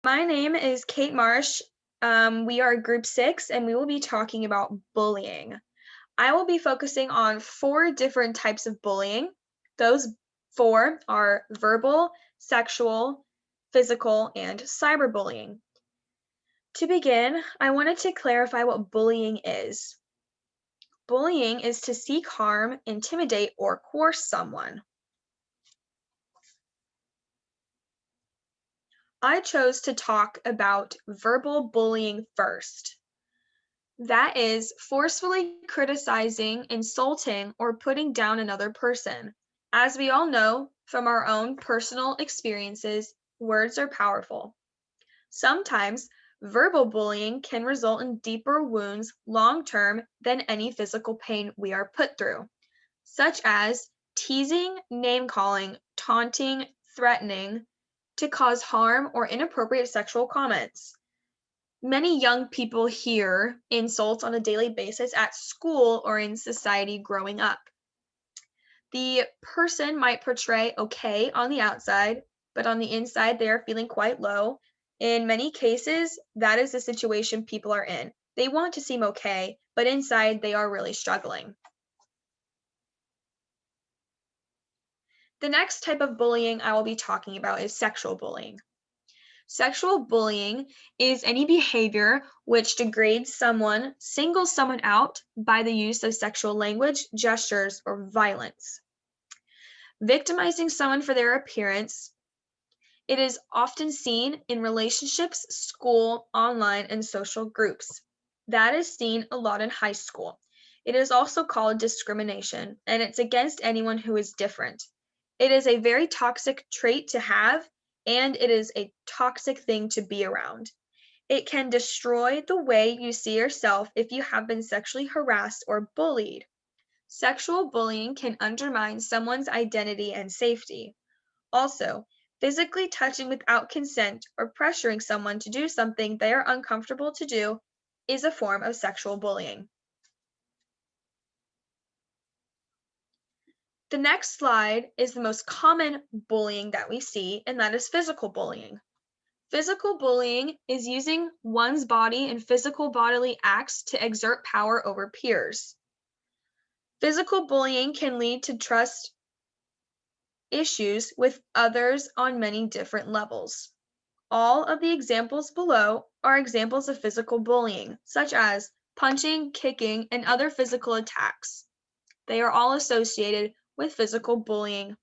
My name is Kate Marsh. We are group 6 and we will be talking about bullying. I will be focusing on 4 different types of bullying. Those 4 are verbal, sexual, physical, and cyberbullying. To begin, I wanted to clarify what bullying is. Bullying is to seek harm, intimidate, or coerce someone. I chose to talk about verbal bullying first. That is forcefully criticizing, insulting, or putting down another person. As we all know from our own personal experiences, words are powerful. Sometimes verbal bullying can result in deeper wounds long term than any physical pain we are put through, such as teasing, name calling, taunting, threatening to cause harm or inappropriate sexual comments. Many young people hear insults on a daily basis at school or in society growing up. The person might portray okay on the outside, but on the inside, they are feeling quite low. In many cases, that is the situation people are in. They want to seem okay, but inside, they are really struggling. The next type of bullying I will be talking about is sexual bullying. Sexual bullying is any behavior which degrades someone, singles someone out by the use of sexual language, gestures, or violence. Victimizing someone for their appearance, it is often seen in relationships, school, online, and social groups. That is seen a lot in high school. It is also called discrimination, and it's against anyone who is different. It is a very toxic trait to have, and it is a toxic thing to be around. It can destroy the way you see yourself if you have been sexually harassed or bullied. Sexual bullying can undermine someone's identity and safety. Also, physically touching without consent or pressuring someone to do something they are uncomfortable to do is a form of sexual bullying. The next slide is the most common bullying that we see, and that is physical bullying. Physical bullying is using one's body in physical bodily acts to exert power over peers. Physical bullying can lead to trust issues with others on many different levels. All of the examples below are examples of physical bullying, such as punching, kicking, and other physical attacks. They are all associated with physical bullying.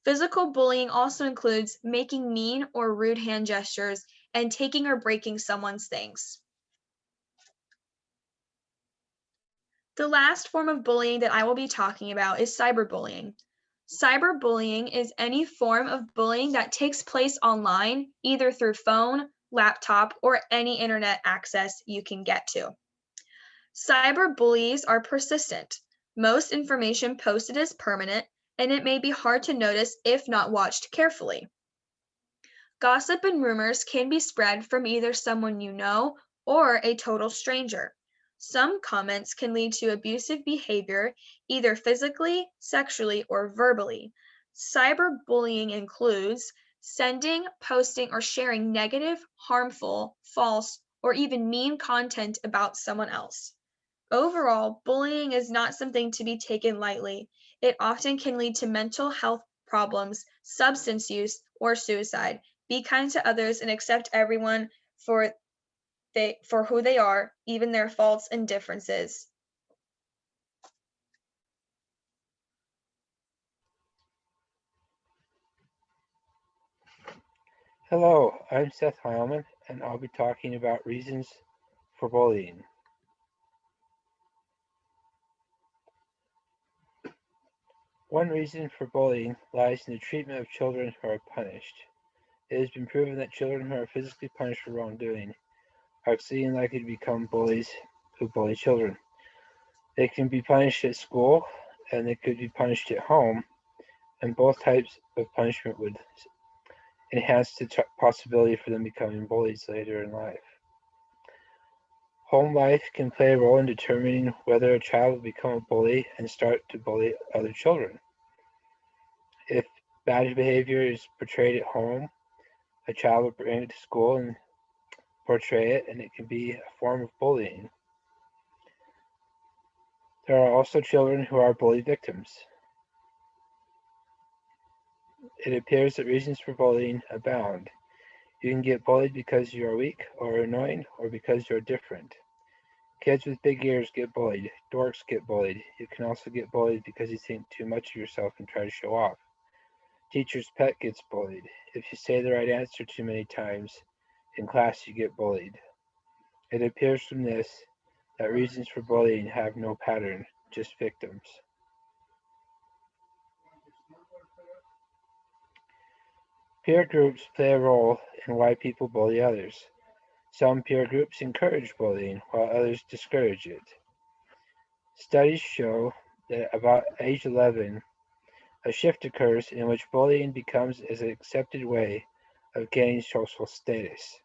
Physical bullying also includes making mean or rude hand gestures and taking or breaking someone's things. The last form of bullying that I will be talking about is cyberbullying. Cyberbullying is any form of bullying that takes place online, either through phone, laptop, or any internet access you can get to. Cyberbullies are persistent. Most information posted is permanent, and it may be hard to notice if not watched carefully. Gossip and rumors can be spread from either someone you know or a total stranger. Some comments can lead to abusive behavior, either physically, sexually, or verbally. Cyberbullying includes sending, posting, or sharing negative, harmful, false, or even mean content about someone else. Overall, bullying is not something to be taken lightly. It often can lead to mental health problems, substance use, or suicide. Be kind to others and accept everyone for who they are, even their faults and differences. Hello, I'm Seth Heilman, and I'll be talking about reasons for bullying. One reason for bullying lies in the treatment of children who are punished. It has been proven that children who are physically punished for wrongdoing are exceedingly likely to become bullies who bully children. They can be punished at school, and they could be punished at home, and both types of punishment would enhance the possibility for them becoming bullies later in life. Home life can play a role in determining whether a child will become a bully and start to bully other children. If bad behavior is portrayed at home, A child will bring it to school and portray it, and it can be a form of bullying. There are also children who are bully victims. It appears that reasons for bullying abound. You can get bullied because you are weak or annoying, or because you're different. Kids with big ears get bullied. Dorks get bullied. You can also get bullied because you think too much of yourself and try to show off. Teacher's pet gets bullied. If you say the right answer too many times in class, you get bullied. It appears from this that reasons for bullying have no pattern, just victims. Peer groups play a role in why people bully others. Some peer groups encourage bullying, while others discourage it. Studies show that about age 11, a shift occurs in which bullying becomes an accepted way of gaining social status.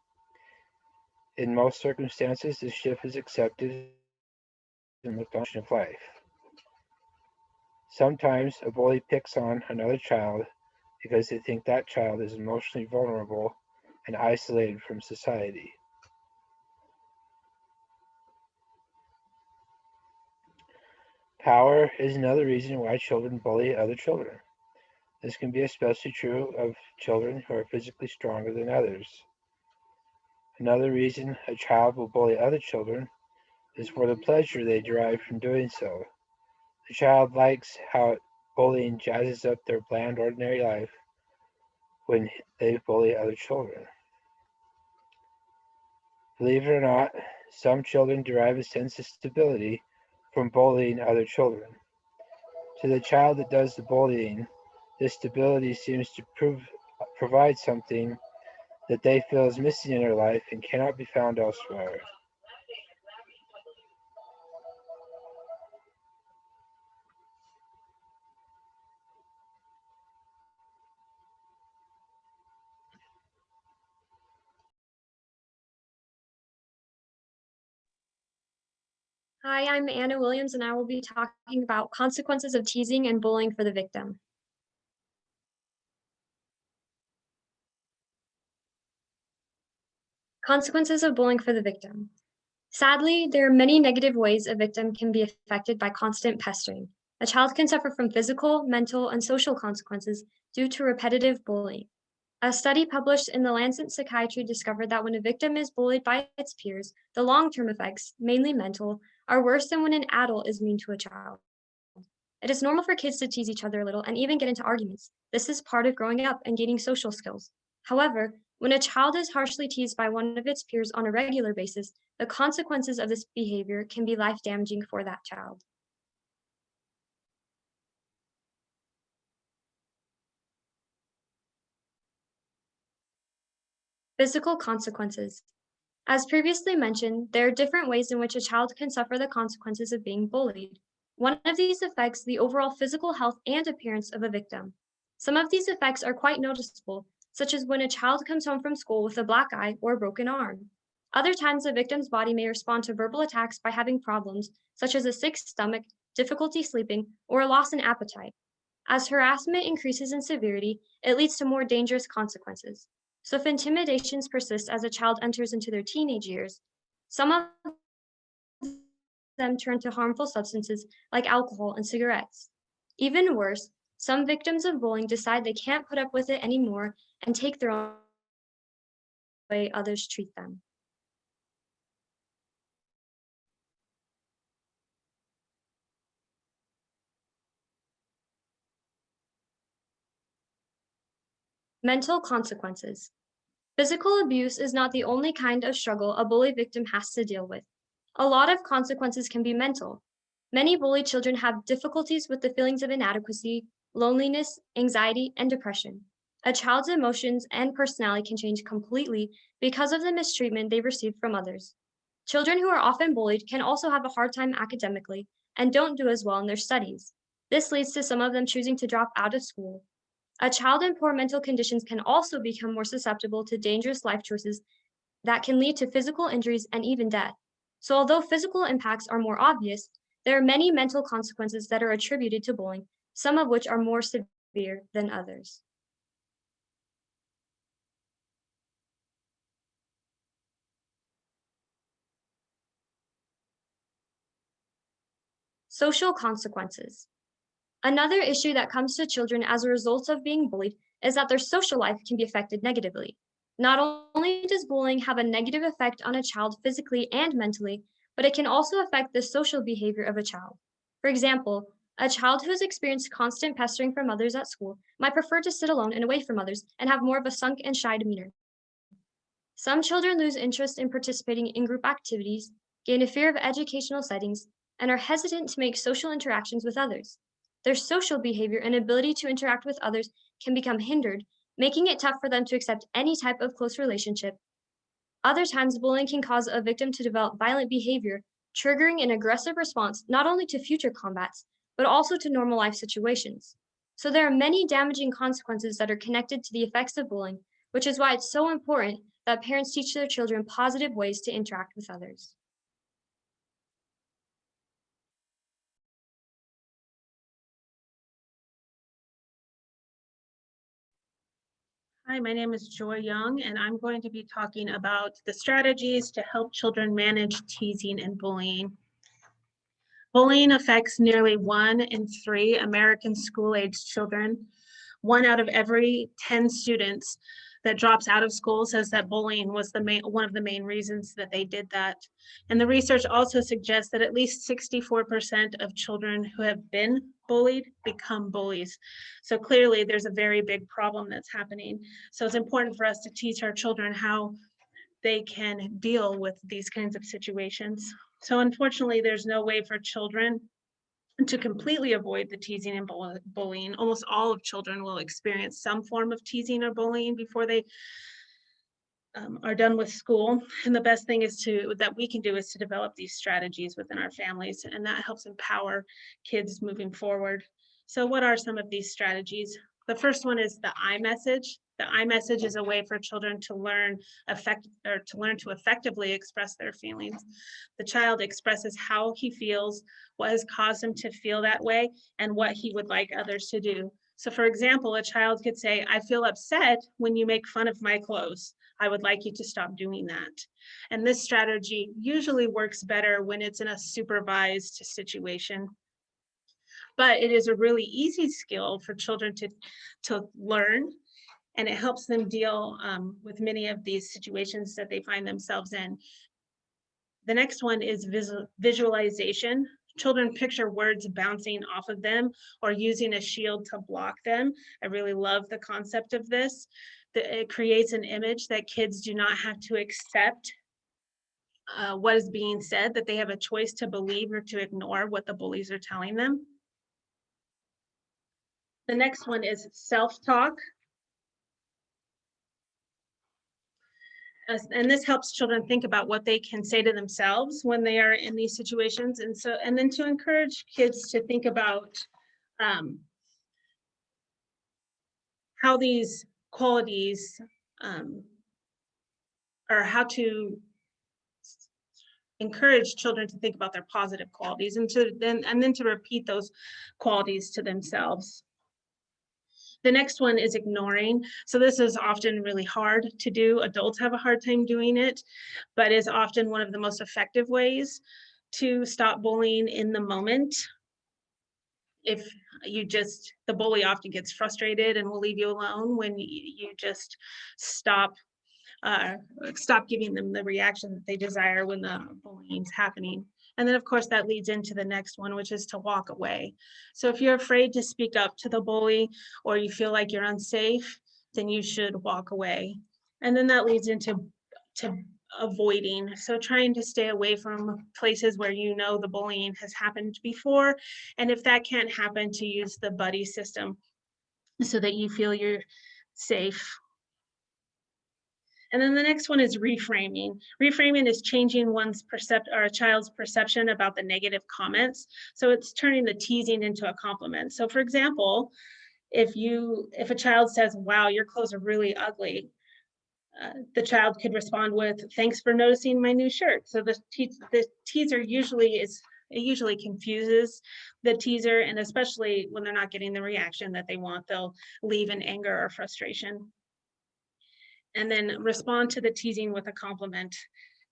In most circumstances, this shift is accepted and looked on of life. Sometimes a bully picks on another child because they think that child is emotionally vulnerable and isolated from society. Power is another reason why children bully other children. This can be especially true of children who are physically stronger than others. Another reason a child will bully other children is for the pleasure they derive from doing so. The child likes how bullying jazzes up their bland, ordinary life when they bully other children. Believe it or not, some children derive a sense of stability from bullying other children. To the child that does the bullying, this stability seems to provide something that they feel is missing in their life and cannot be found elsewhere. Hi, I'm Anna Williams, and I will be talking about consequences of teasing and bullying for the victim. Consequences of bullying for the victim. Sadly, there are many negative ways a victim can be affected by constant pestering. A child can suffer from physical, mental, and social consequences due to repetitive bullying. A study published in the Lancet Psychiatry discovered that when a victim is bullied by its peers, the long-term effects, mainly mental, are worse than when an adult is mean to a child. It is normal for kids to tease each other a little and even get into arguments. This is part of growing up and gaining social skills. However, when a child is harshly teased by one of its peers on a regular basis, the consequences of this behavior can be life damaging for that child. Physical consequences. As previously mentioned, there are different ways in which a child can suffer the consequences of being bullied. One of these affects the overall physical health and appearance of a victim. Some of these effects are quite noticeable, such as when a child comes home from school with a black eye or a broken arm. Other times, a victim's body may respond to verbal attacks by having problems, such as a sick stomach, difficulty sleeping, or a loss in appetite. As harassment increases in severity, it leads to more dangerous consequences. So if intimidations persist as a child enters into their teenage years, some of them turn to harmful substances like alcohol and cigarettes. Even worse, some victims of bullying decide they can't put up with it anymore and take their own way others treat them. Mental consequences. Physical abuse is not the only kind of struggle a bully victim has to deal with. A lot of consequences can be mental. Many bullied children have difficulties with the feelings of inadequacy, loneliness, anxiety, and depression. A child's emotions and personality can change completely because of the mistreatment they received from others. Children who are often bullied can also have a hard time academically and don't do as well in their studies. This leads to some of them choosing to drop out of school. A child in poor mental conditions can also become more susceptible to dangerous life choices that can lead to physical injuries and even death. So, although physical impacts are more obvious, there are many mental consequences that are attributed to bullying, some of which are more severe than others. Social consequences. Another issue that comes to children as a result of being bullied is that their social life can be affected negatively. Not only does bullying have a negative effect on a child physically and mentally, but it can also affect the social behavior of a child. For example, a child who has experienced constant pestering from others at school might prefer to sit alone and away from others and have more of a sunk and shy demeanor. Some children lose interest in participating in group activities, gain a fear of educational settings, and are hesitant to make social interactions with others. Their social behavior and ability to interact with others can become hindered, making it tough for them to accept any type of close relationship. Other times, bullying can cause a victim to develop violent behavior, triggering an aggressive response not only to future combats, but also to normal life situations. So, there are many damaging consequences that are connected to the effects of bullying, which is why it's so important that parents teach their children positive ways to interact with others. Hi, my name is Joy Young, and I'm going to be talking about the strategies to help children manage teasing and bullying. Bullying affects nearly 1 in 3 American school-aged children. 1 out of every 10 students that drops out of school says that bullying was one of the main reasons that they did that. And the research also suggests that at least 64% of children who have been bullied become bullies. So clearly there's a very big problem that's happening. So it's important for us to teach our children how they can deal with these kinds of situations. So unfortunately, there's no way for children to completely avoid the teasing and bullying. Almost all of children will experience some form of teasing or bullying before they are done with school. And the best thing that we can do is to develop these strategies within our families, and that helps empower kids moving forward. So what are some of these strategies? The first one is the I message. The I message is a way for children to learn to effectively express their feelings. The child expresses how he feels, what has caused him to feel that way, and what he would like others to do. So for example, a child could say, I feel upset when you make fun of my clothes. I would like you to stop doing that. And this strategy usually works better when it's in a supervised situation. But it is a really easy skill for children to learn, and it helps them deal with many of these situations that they find themselves in. The next one is visualization. Children picture words bouncing off of them or using a shield to block them. I really love the concept of this. It creates an image that kids do not have to accept what is being said, that they have a choice to believe or to ignore what the bullies are telling them. The next one is self-talk. And this helps children think about what they can say to themselves when they are in these situations. And then to encourage kids to think about how these qualities or how to encourage children to think about their positive qualities and then to repeat those qualities to themselves. The next one is ignoring. So this is often really hard to do. Adults have a hard time doing it, but is often one of the most effective ways to stop bullying in the moment. If the bully often gets frustrated and will leave you alone when you just stop giving them the reaction that they desire when the bullying is happening. And then of course that leads into the next one, which is to walk away. So if you're afraid to speak up to the bully or you feel like you're unsafe, then you should walk away. And then that leads into avoiding. So trying to stay away from places where you know the bullying has happened before. And if that can't happen, to use the buddy system so that you feel you're safe. And then the next one is reframing. Reframing is changing a child's perception about the negative comments. So it's turning the teasing into a compliment. So for example, if a child says, wow, your clothes are really ugly, the child could respond with, thanks for noticing my new shirt. So the teaser usually confuses the teaser, and especially when they're not getting the reaction that they want, they'll leave in anger or frustration. And then respond to the teasing with a compliment.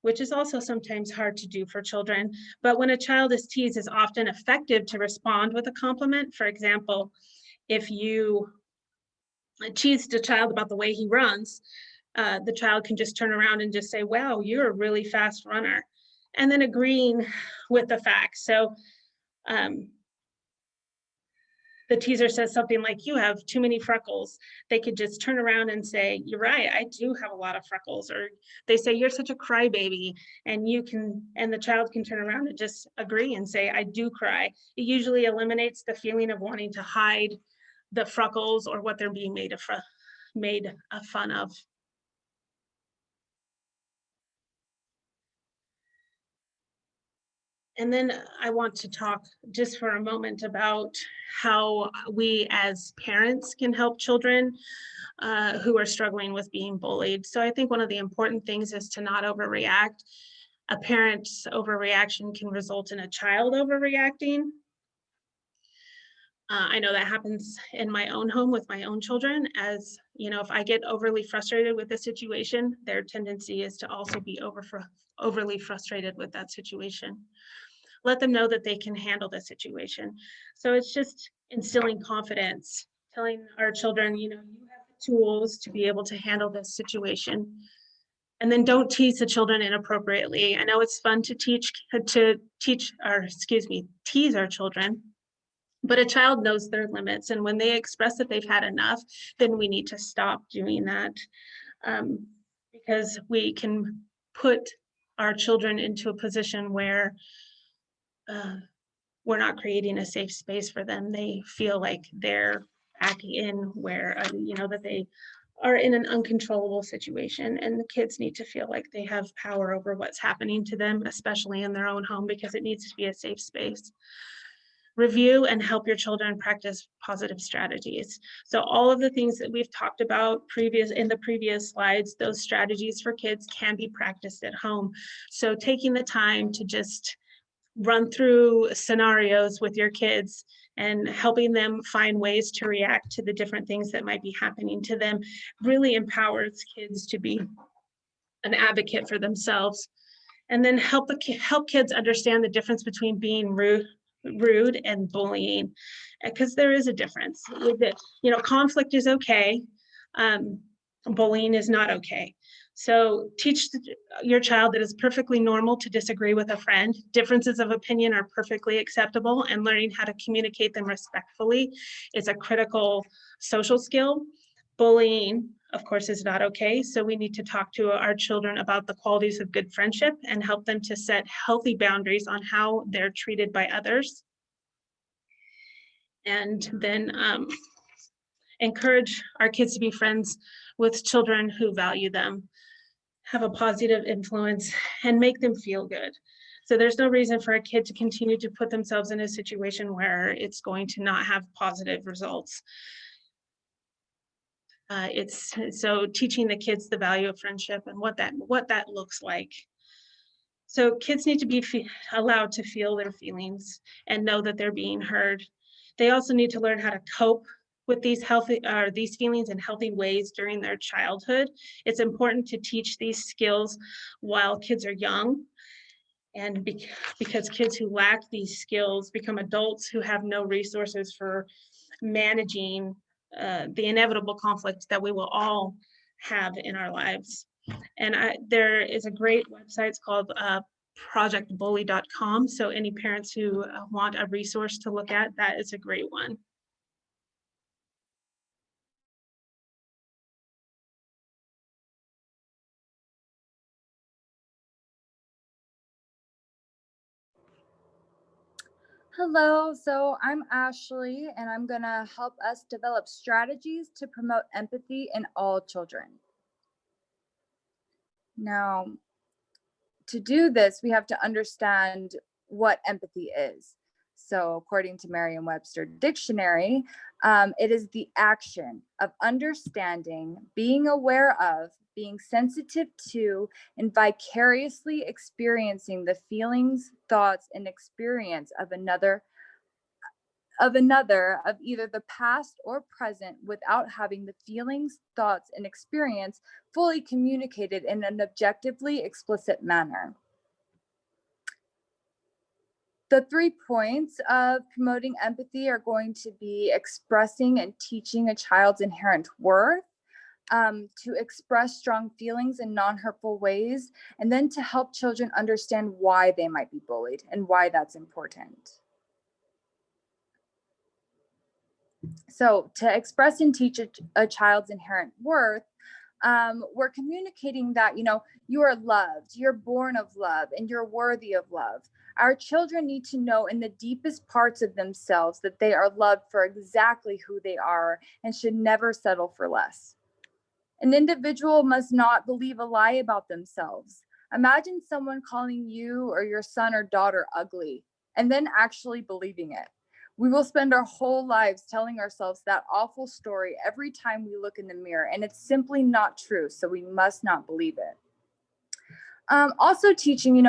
which is also sometimes hard to do for children. But when a child is teased, it's often effective to respond with a compliment. For example, if you teased a child about the way he runs, the child can just turn around and just say, wow, you're a really fast runner, and then agreeing with the facts. So the teaser says something like, you have too many freckles. They could just turn around and say, you're right, I do have a lot of freckles. Or they say, you're such a crybaby. And the child can turn around and just agree and say, I do cry. It usually eliminates the feeling of wanting to hide the freckles or what they're being made fun of. And then I want to talk just for a moment about how we as parents can help children who are struggling with being bullied. So I think one of the important things is to not overreact. A parent's overreaction can result in a child overreacting. I know that happens in my own home with my own children. As you know, if I get overly frustrated with a situation, their tendency is to also be overly frustrated with that situation. Let them know that they can handle the situation. So it's just instilling confidence, telling our children, you have the tools to be able to handle this situation. And then don't tease the children inappropriately. I know it's fun to tease our children, but a child knows their limits. And when they express that they've had enough, then we need to stop doing that, because we can put our children into a position where we're not creating a safe space for them. They feel like they're back in where, that they are in an uncontrollable situation, and the kids need to feel like they have power over what's happening to them, especially in their own home, because it needs to be a safe space. Review and help your children practice positive strategies. So all of the things that we've talked about in the previous slides, those strategies for kids can be practiced at home. So taking the time to just run through scenarios with your kids and helping them find ways to react to the different things that might be happening to them really empowers kids to be an advocate for themselves. And then help kids understand the difference between being rude and bullying, because there is a difference. Conflict is okay. Bullying is not okay. So teach your child that it's perfectly normal to disagree with a friend. Differences of opinion are perfectly acceptable, and learning how to communicate them respectfully is a critical social skill. Bullying, of course, is not okay. So we need to talk to our children about the qualities of good friendship and help them to set healthy boundaries on how they're treated by others. And then encourage our kids to be friends with children who value them, have a positive influence, and make them feel good. So there's no reason for a kid to continue to put themselves in a situation where it's going to not have positive results. It's so teaching the kids the value of friendship and what that looks like. So kids need to be allowed to feel their feelings and know that they're being heard. They also need to learn how to cope with these feelings in healthy ways during their childhood. It's important to teach these skills while kids are young, and because kids who lack these skills become adults who have no resources for managing the inevitable conflict that we will all have in our lives. And there is a great website, it's called projectbully.com. So any parents who want a resource to look at, that is a great one. Hello, so I'm Ashley, and I'm going to help us develop strategies to promote empathy in all children. Now, to do this, we have to understand what empathy is. So according to Merriam-Webster Dictionary, it is the action of understanding, being aware of, being sensitive to, and vicariously experiencing the feelings, thoughts, and experience of of another of either the past or present without having the feelings, thoughts, and experience fully communicated in an objectively explicit manner. The 3 points of promoting empathy are going to be expressing and teaching a child's inherent worth, to express strong feelings in non-hurtful ways, and then to help children understand why they might be bullied and why that's important. So to express and teach a child's inherent worth, we're communicating that, you are loved, you're born of love, and you're worthy of love. Our children need to know in the deepest parts of themselves that they are loved for exactly who they are and should never settle for less. An individual must not believe a lie about themselves. Imagine someone calling you or your son or daughter ugly and then actually believing it. We will spend our whole lives telling ourselves that awful story every time we look in the mirror, and it's simply not true, so we must not believe it. Also teaching,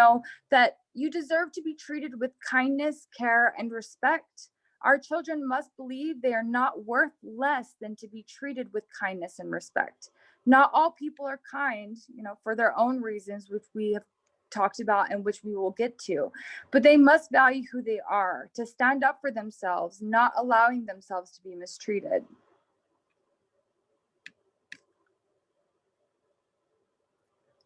that you deserve to be treated with kindness, care, and respect. Our children must believe they are not worth less than to be treated with kindness and respect. Not all people are kind, for their own reasons, which we have talked about and which we will get to, but they must value who they are, to stand up for themselves, not allowing themselves to be mistreated.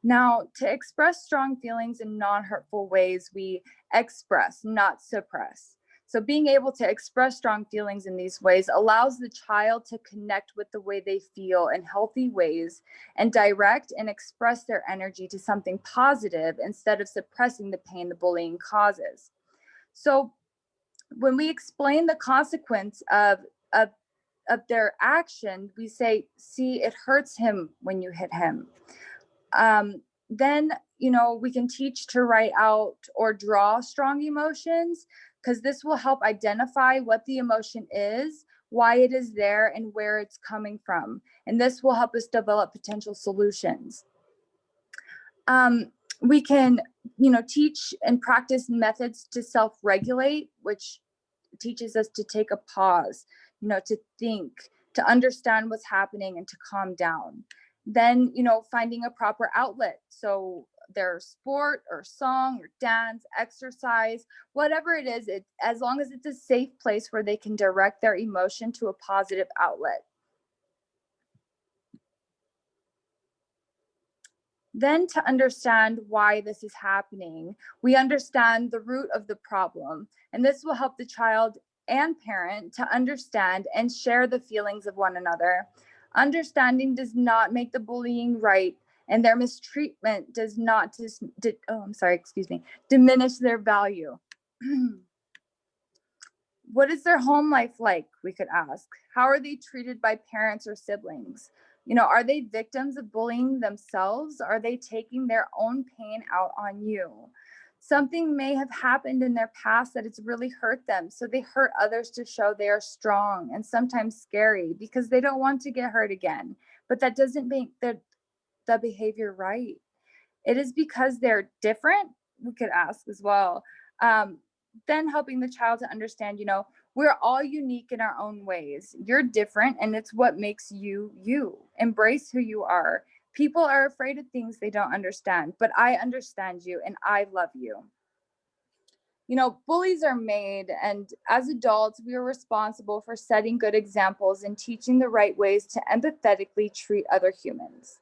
Now, to express strong feelings in non-hurtful ways, we express, not suppress. So being able to express strong feelings in these ways allows the child to connect with the way they feel in healthy ways and direct and express their energy to something positive instead of suppressing the pain the bullying causes. So when we explain the consequence of their action, we say, see, it hurts him when you hit him. Then, we can teach to write out or draw strong emotions, because this will help identify what the emotion is, why it is there, and where it's coming from. And this will help us develop potential solutions. We can, teach and practice methods to self-regulate, which teaches us to take a pause, to think, to understand what's happening, and to calm down. Then, finding a proper outlet. So their sport or song or dance, exercise, whatever it is, as long as it's a safe place where they can direct their emotion to a positive outlet. Then to understand why this is happening, we understand the root of the problem, and this will help the child and parent to understand and share the feelings of one another. Understanding does not make the bullying right, and their mistreatment does not diminish their value. What is their home life like, we could ask? How are they treated by parents or siblings? Are they victims of bullying themselves? Are they taking their own pain out on you? Something may have happened in their past that it's really hurt them, so they hurt others to show they are strong and sometimes scary because they don't want to get hurt again. But that doesn't make the behavior right. It is because they're different, we could ask as well. Then helping the child to understand, we're all unique in our own ways. You're different, and it's what makes you you. Embrace who you are. People are afraid of things they don't understand, but I understand you and I love you. Bullies are made, and as adults, we are responsible for setting good examples and teaching the right ways to empathetically treat other humans.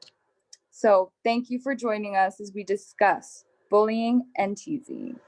So thank you for joining us as we discuss bullying and teasing.